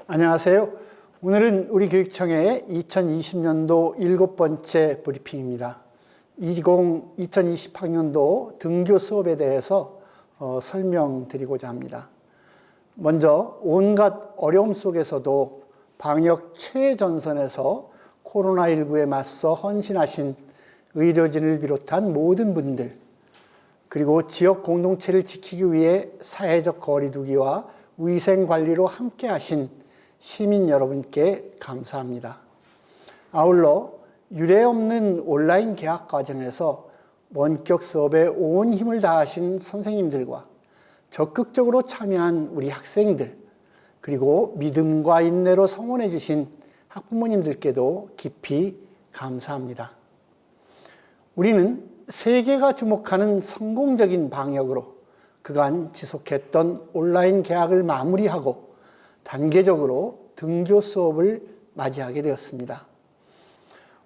안녕하세요. 오늘은 우리 교육청의 2020년도 7번째 브리핑입니다. 2020학년도 등교 수업에 대해서 설명드리고자 합니다. 먼저 온갖 어려움 속에서도 방역 최전선에서 코로나19에 맞서 헌신하신 의료진을 비롯한 모든 분들, 그리고 지역 공동체를 지키기 위해 사회적 거리두기와 위생관리로 함께하신 시민 여러분께 감사합니다. 아울러 유례없는 온라인 개학 과정에서 원격 수업에 온 힘을 다하신 선생님들과 적극적으로 참여한 우리 학생들, 그리고 믿음과 인내로 성원해 주신 학부모님들께도 깊이 감사합니다. 우리는 세계가 주목하는 성공적인 방역으로 그간 지속했던 온라인 개학을 마무리하고 단계적으로 등교 수업을 맞이하게 되었습니다.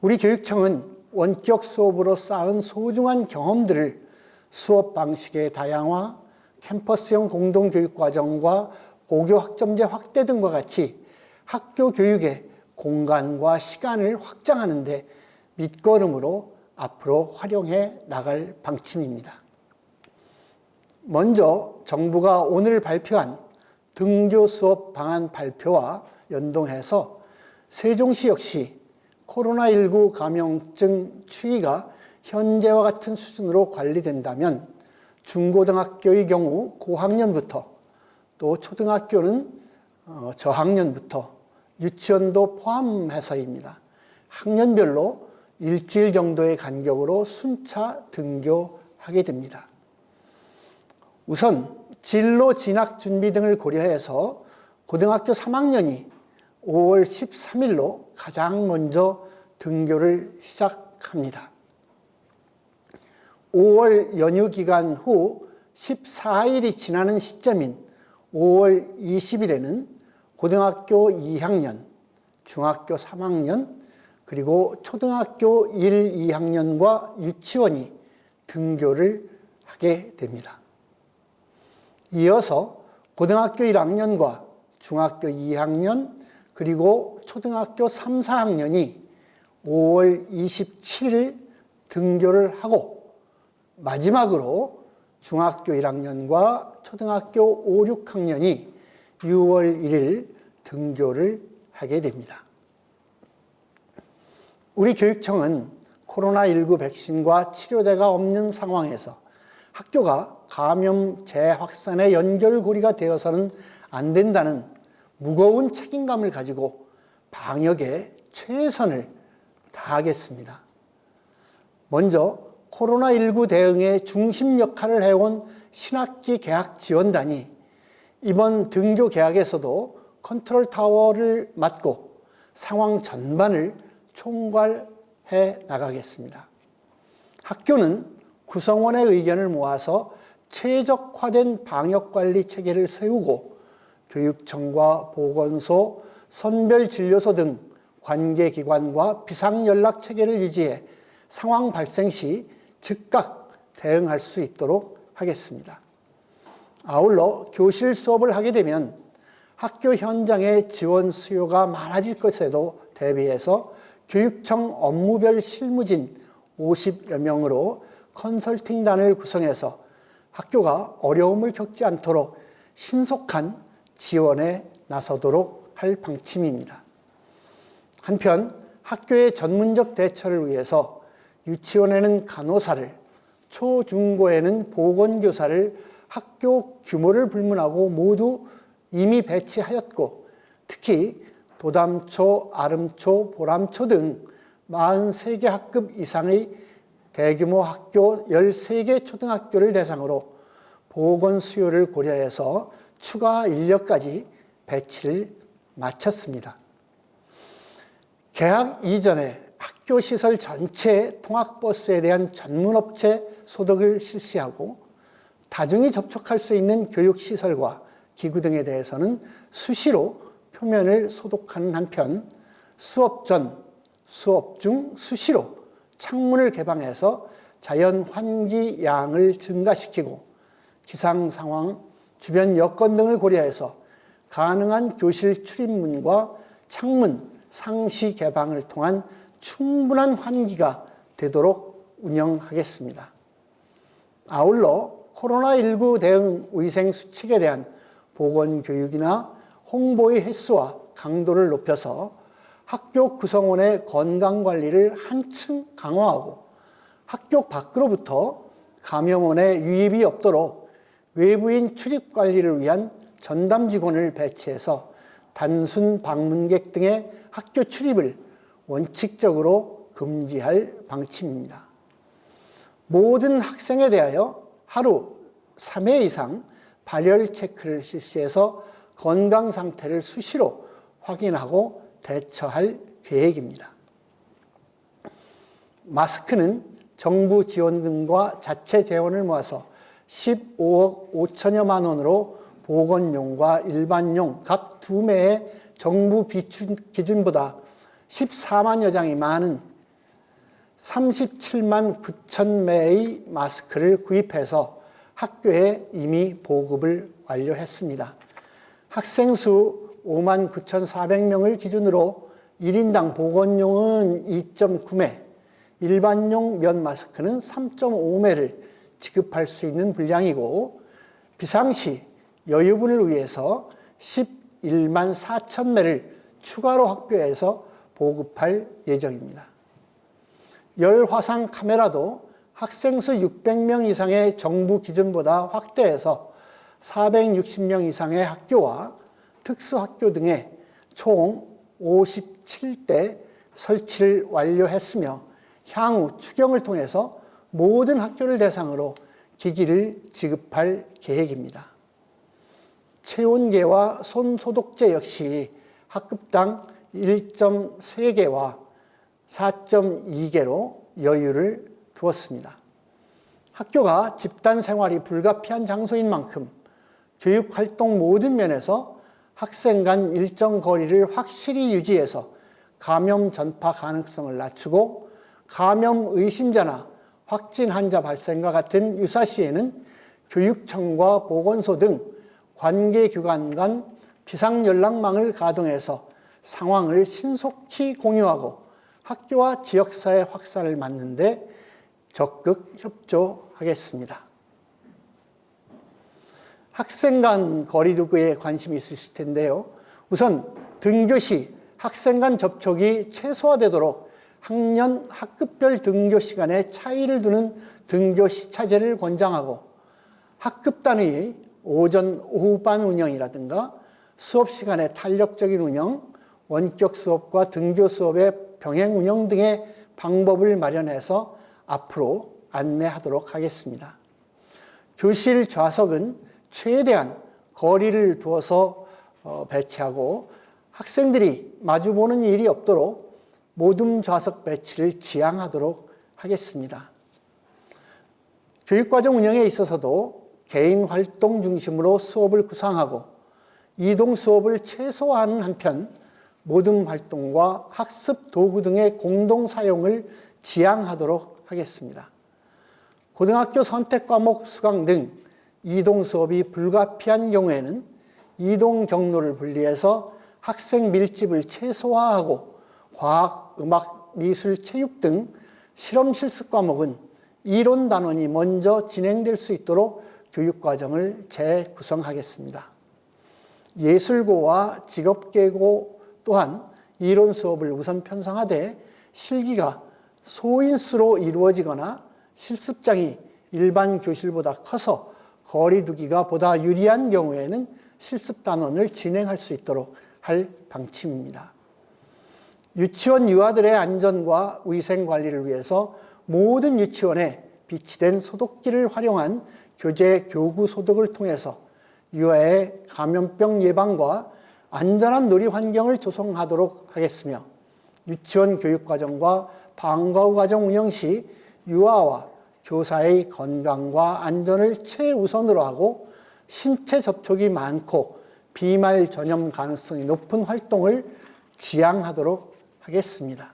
우리 교육청은 원격 수업으로 쌓은 소중한 경험들을 수업 방식의 다양화, 캠퍼스형 공동교육과정과 고교학점제 확대 등과 같이 학교 교육의 공간과 시간을 확장하는 데 밑거름으로 앞으로 활용해 나갈 방침입니다. 먼저 정부가 오늘 발표한 등교 수업 방안 발표와 연동해서 세종시 역시 코로나19 감염증 추이가 현재와 같은 수준으로 관리된다면 중고등학교의 경우 고학년부터, 또 초등학교는 저학년부터, 유치원도 포함해서입니다. 학년별로 일주일 정도의 간격으로 순차 등교하게 됩니다. 우선 진로 진학 준비 등을 고려해서 고등학교 3학년이 5월 13일로 가장 먼저 등교를 시작합니다. 5월 연휴 기간 후 14일이 지나는 시점인 5월 20일에는 고등학교 2학년, 중학교 3학년, 그리고 초등학교 1, 2학년과 유치원이 등교를 하게 됩니다. 이어서 고등학교 1학년과 중학교 2학년, 그리고 초등학교 3, 4학년이 5월 27일 등교를 하고 마지막으로 중학교 1학년과 초등학교 5, 6학년이 6월 1일 등교를 하게 됩니다. 우리 교육청은 코로나19 백신과 치료제가 없는 상황에서 학교가 감염 재확산의 연결고리가 되어서는 안 된다는 무거운 책임감을 가지고 방역에 최선을 다하겠습니다. 먼저 코로나19 대응에 중심 역할을 해온 신학기 개학 지원단이 이번 등교 개학에서도 컨트롤 타워를 맡고 상황 전반을 총괄해 나가겠습니다. 학교는 구성원의 의견을 모아서 최적화된 방역관리 체계를 세우고 교육청과 보건소, 선별진료소 등 관계기관과 비상연락체계를 유지해 상황 발생 시 즉각 대응할 수 있도록 하겠습니다. 아울러 교실 수업을 하게 되면 학교 현장에 지원 수요가 많아질 것에도 대비해서 교육청 업무별 실무진 50여 명으로 컨설팅단을 구성해서 학교가 어려움을 겪지 않도록 신속한 지원에 나서도록 할 방침입니다. 한편 학교의 전문적 대처를 위해서 유치원에는 간호사를, 초, 중고에는 보건교사를 학교 규모를 불문하고 모두 이미 배치하였고, 특히 도담초, 아름초, 보람초 등 43개 학급 이상의 대규모 학교 13개 초등학교를 대상으로 보건 수요를 고려해서 추가 인력까지 배치를 마쳤습니다. 개학 이전에 학교 시설 전체 통학버스에 대한 전문업체 소득을 실시하고 다중이 접촉할 수 있는 교육시설과 기구 등에 대해서는 수시로 표면을 소독하는 한편 수업 전, 수업 중 수시로 창문을 개방해서 자연 환기 양을 증가시키고 기상 상황, 주변 여건 등을 고려해서 가능한 교실 출입문과 창문, 상시 개방을 통한 충분한 환기가 되도록 운영하겠습니다. 아울러 코로나19 대응 위생 수칙에 대한 보건교육이나 홍보의 횟수와 강도를 높여서 학교 구성원의 건강관리를 한층 강화하고 학교 밖으로부터 감염원의 유입이 없도록 외부인 출입관리를 위한 전담 직원을 배치해서 단순 방문객 등의 학교 출입을 원칙적으로 금지할 방침입니다. 모든 학생에 대하여 하루 3회 이상 발열 체크를 실시해서 건강 상태를 수시로 확인하고 대처할 계획입니다. 마스크는 정부 지원금과 자체 재원을 모아서 15억 5천여만 원으로 보건용과 일반용 각 2매의 정부 기준보다 14만여 장이 많은 37만 9천 매의 마스크를 구입해서 학교에 이미 보급을 완료했습니다. 학생 수 5만 9,400명을 기준으로 1인당 보건용은 2.9매, 일반용 면 마스크는 3.5매를 지급할 수 있는 분량이고 비상시 여유분을 위해서 11만 4천 매를 추가로 학교에서 보급할 예정입니다. 열화상 카메라도 학생 수 600명 이상의 정부 기준보다 확대해서 460명 이상의 학교와 특수학교 등에 총 57대 설치를 완료했으며 향후 추경을 통해서 모든 학교를 대상으로 기기를 지급할 계획입니다. 체온계와 손소독제 역시 학급당 1.3개와 4.2개로 여유를 두었습니다. 학교가 집단 생활이 불가피한 장소인 만큼 교육활동 모든 면에서 학생 간 일정 거리를 확실히 유지해서 감염 전파 가능성을 낮추고 감염 의심자나 확진 환자 발생과 같은 유사시에는 교육청과 보건소 등 관계기관 간 비상연락망을 가동해서 상황을 신속히 공유하고 학교와 지역사회 확산을 막는 데 적극 협조하겠습니다. 학생 간 거리 두기에 관심이 있으실 텐데요. 우선 등교 시 학생 간 접촉이 최소화되도록 학년 학급별 등교 시간에 차이를 두는 등교 시차제를 권장하고 학급 단위의 오전, 오후반 운영이라든가 수업 시간의 탄력적인 운영, 원격 수업과 등교 수업의 병행 운영 등의 방법을 마련해서 앞으로 안내하도록 하겠습니다. 교실 좌석은 최대한 거리를 두어서 배치하고 학생들이 마주보는 일이 없도록 모둠 좌석 배치를 지향하도록 하겠습니다. 교육과정 운영에 있어서도 개인 활동 중심으로 수업을 구상하고 이동 수업을 최소화하는 한편 모둠 활동과 학습 도구 등의 공동 사용을 지향하도록 하겠습니다. 고등학교 선택 과목 수강 등 이동 수업이 불가피한 경우에는 이동 경로를 분리해서 학생 밀집을 최소화하고 과학, 음악, 미술, 체육 등 실험 실습 과목은 이론 단원이 먼저 진행될 수 있도록 교육과정을 재구성하겠습니다. 예술고와 직업계고 또한 이론 수업을 우선 편성하되 실기가 소인수로 이루어지거나 실습장이 일반 교실보다 커서 거리 두기가 보다 유리한 경우에는 실습 단원을 진행할 수 있도록 할 방침입니다. 유치원 유아들의 안전과 위생 관리를 위해서 모든 유치원에 비치된 소독기를 활용한 교재 교구 소독을 통해서 유아의 감염병 예방과 안전한 놀이 환경을 조성하도록 하겠으며 유치원 교육과정과 방과 후 과정 운영 시 유아와 교사의 건강과 안전을 최우선으로 하고 신체 접촉이 많고 비말 전염 가능성이 높은 활동을 지양하도록 하겠습니다.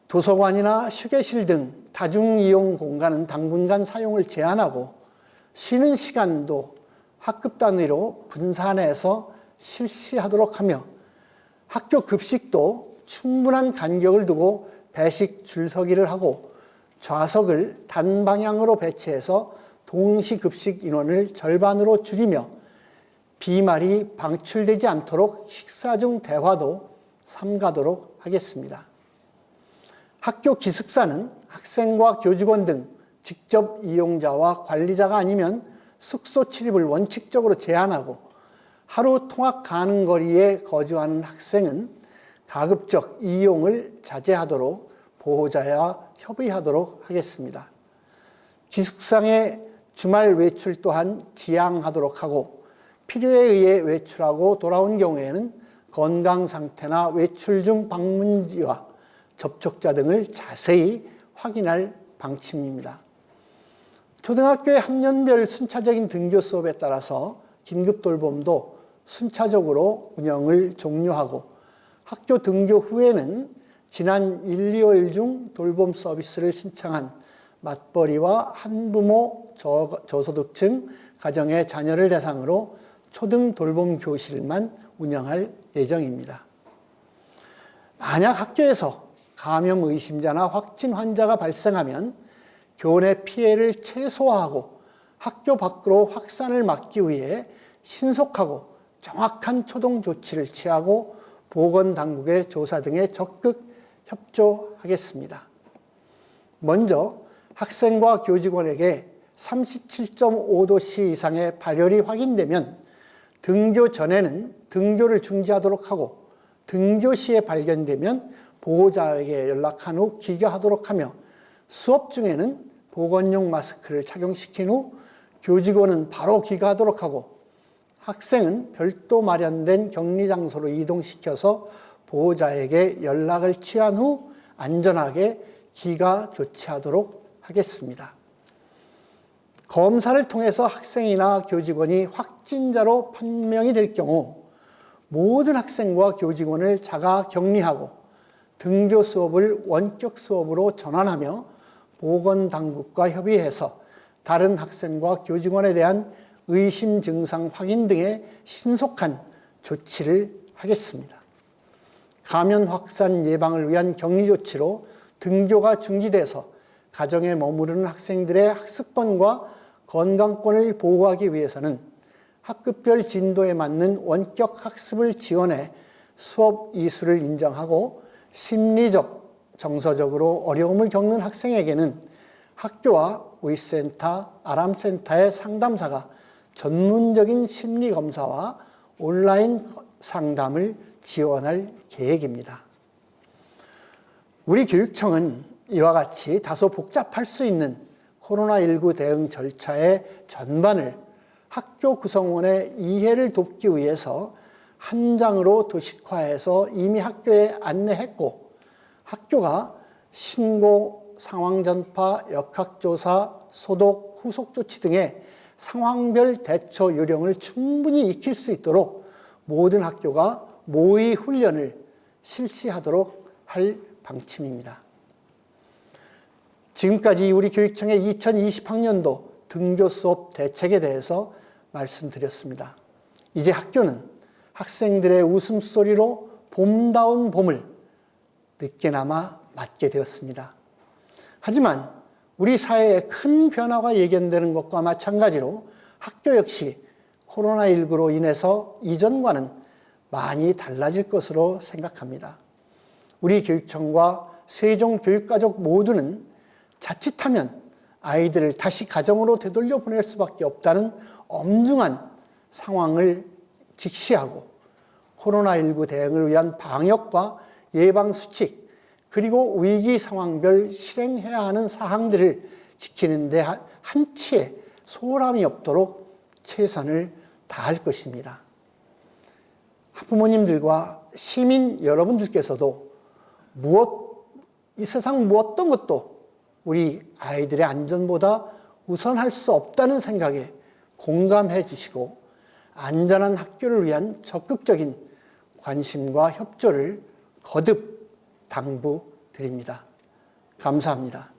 도서관이나 휴게실 등 다중이용 공간은 당분간 사용을 제한하고 쉬는 시간도 학급 단위로 분산해서 실시하도록 하며 학교 급식도 충분한 간격을 두고 배식 줄서기를 하고 좌석을 단방향으로 배치해서 동시 급식 인원을 절반으로 줄이며 비말이 방출되지 않도록 식사 중 대화도 삼가도록 하겠습니다. 학교 기숙사는 학생과 교직원 등 직접 이용자와 관리자가 아니면 숙소 출입을 원칙적으로 제한하고 하루 통학 가능 거리에 거주하는 학생은 가급적 이용을 자제하도록 보호자와 협의하도록 하겠습니다. 기숙사의 주말 외출 또한 지양하도록 하고 필요에 의해 외출하고 돌아온 경우에는 건강 상태나 외출 중 방문지와 접촉자 등을 자세히 확인할 방침입니다. 초등학교의 학년별 순차적인 등교 수업에 따라서 긴급 돌봄도 순차적으로 운영을 종료하고 학교 등교 후에는 지난 1, 2월 중 돌봄 서비스를 신청한 맞벌이와 한부모 저소득층 가정의 자녀를 대상으로 초등 돌봄 교실만 운영할 예정입니다. 만약 학교에서 감염 의심자나 확진 환자가 발생하면 교내 피해를 최소화하고 학교 밖으로 확산을 막기 위해 신속하고 정확한 초동 조치를 취하고 보건당국의 조사 등에 적극 협조하겠습니다. 먼저 학생과 교직원에게 37.5도씨 이상의 발열이 확인되면 등교 전에는 등교를 중지하도록 하고 등교 시에 발견되면 보호자에게 연락한 후 귀가하도록 하며 수업 중에는 보건용 마스크를 착용시킨 후 교직원은 바로 귀가하도록 하고 학생은 별도 마련된 격리 장소로 이동시켜서 보호자에게 연락을 취한 후 안전하게 귀가 조치하도록 하겠습니다. 검사를 통해서 학생이나 교직원이 확진자로 판명이 될 경우 모든 학생과 교직원을 자가 격리하고 등교 수업을 원격 수업으로 전환하며 보건당국과 협의해서 다른 학생과 교직원에 대한 의심 증상 확인 등의 신속한 조치를 하겠습니다. 감염 확산 예방을 위한 격리 조치로 등교가 중지돼서 가정에 머무르는 학생들의 학습권과 건강권을 보호하기 위해서는 학급별 진도에 맞는 원격 학습을 지원해 수업 이수를 인정하고 심리적, 정서적으로 어려움을 겪는 학생에게는 학교와 의센터, 아람센터의 상담사가 전문적인 심리검사와 온라인 상담을 지원할 계획입니다. 우리 교육청은 이와 같이 다소 복잡할 수 있는 코로나19 대응 절차의 전반을 학교 구성원의 이해를 돕기 위해서 한 장으로 도식화해서 이미 학교에 안내했고 학교가 신고, 상황 전파, 역학조사, 소독, 후속 조치 등의 상황별 대처 요령을 충분히 익힐 수 있도록 모든 학교가 모의 훈련을 실시하도록 할 방침입니다. 지금까지 우리 교육청의 2020학년도 등교 수업 대책에 대해서 말씀드렸습니다. 이제 학교는 학생들의 웃음소리로 봄다운 봄을 늦게나마 맞게 되었습니다. 하지만 우리 사회에 큰 변화가 예견되는 것과 마찬가지로 학교 역시 코로나19로 인해서 이전과는 많이 달라질 것으로 생각합니다. 우리 교육청과 세종교육가족 모두는 자칫하면 아이들을 다시 가정으로 되돌려 보낼 수밖에 없다는 엄중한 상황을 직시하고 코로나19 대응을 위한 방역과 예방수칙 그리고 위기 상황별 실행해야 하는 사항들을 지키는 데 한치의 소홀함이 없도록 최선을 다할 것입니다. 학부모님들과 시민 여러분들께서도 이 세상 어떤 것도 우리 아이들의 안전보다 우선할 수 없다는 생각에 공감해 주시고 안전한 학교를 위한 적극적인 관심과 협조를 거듭 당부드립니다. 감사합니다.